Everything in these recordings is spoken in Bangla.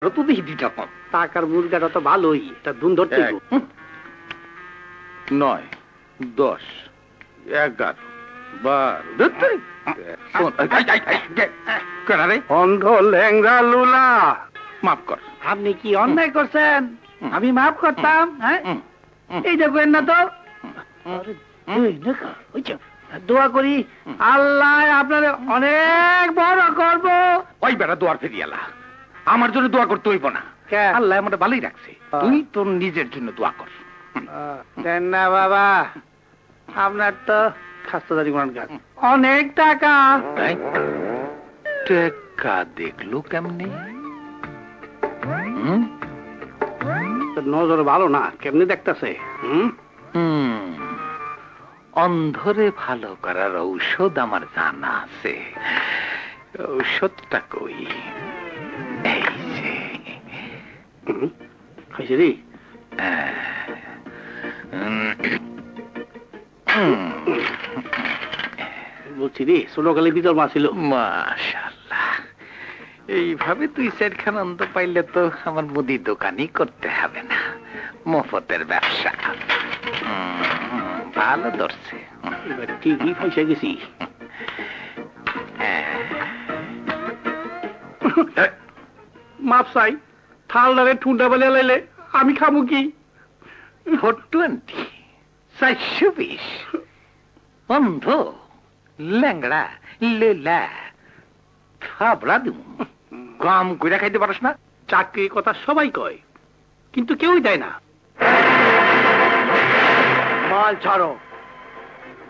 তো দেখি দুইটা কম। টাকার মুরগাটা তো ভালোই, তা ধুন ধরতে 9, 10, 11, 12 অন্ধ ল্যাংড়া লুলা। মাফ কর। আপনি কি অন্যায় করছেন? আমি মাফ করতাম? হ্যাঁ, এই দেখবেন না তো। দোয়া করি আল্লাহ আপনার অনেক বড় করব। ওই বেটা দোয়ার ফেরিয়ালা, আমার জন্য দোয়া করতে হইব না। আল্লাহ আমার ভালোই রাখছে, তুই তোর নিজের জন্য দোয়া কর। দেন না বাবা, আপনার তো খাস্তাদারি কোরআন গাছ অনেক টাকা। টাকা দেখলো কেমনে? নজর ভালো না, কেমনি দেখতেছে? অন্ধরে ভালো করার ঔষধ আমার জানা আছে। ঔষধটা কই? এই যে খাইছে রে। বলছি রে, ছোটকালে ভিতর মা ছিল। মাশাআল্লাহ, এইভাবে তুই চারখান অন্ত পাইলে তো আমার মুদি দোকানই করতে হবে না, মফতের ব্যবসা। ভালো ধরছে, এবার ঠিকই পয়সা গেছি। মাপ চাই, থালদারে ঠুন্ডা বেলে লাইলে আমি খাবো কি? 420, 420, অন্ধ ল্যাংড়া লেলা খাবড়া দিমু। কাম কইরা খাইতে পারস না? চাকরির কথা সবাই কয়, কিন্তু কেউই দেয় না। মাল ছাড়ো।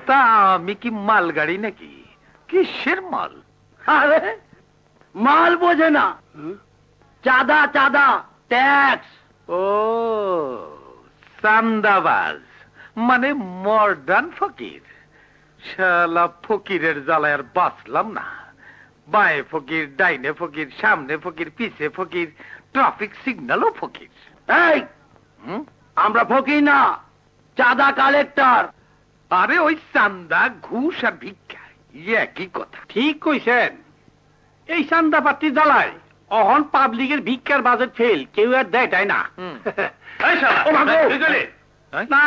তা আমি কি মাল গাড়ি নাকি? কিসের মাল? আরে মাল বোঝে না, চাঁদা চাঁদা ট্যাক্স। ও চান্দাবাজ, মানে মডার্ন ফকির। শালা ফকিরের জ্বালায় আর বাঁচলাম না। বাঁয়ে ফকির, ডাইনে ফকির, সামনে ফকির, পিছে ফকির, ট্রাফিক সিগন্যালও ফকির। এই আমরা ফকির না, চাঁদা কালেক্টর। আরে ওই চান্দা, ঘুষ আর ভিক্ষা একই কথা। ঠিক কইছেন, এই চান্দা পাত্রী জ্বালায় অহন পাবলিকের ভিক্ষার বাজেট ফেল, কেউ আর দেয়, তাই না? এই শালা, ও ভাগো। এই গেলে। না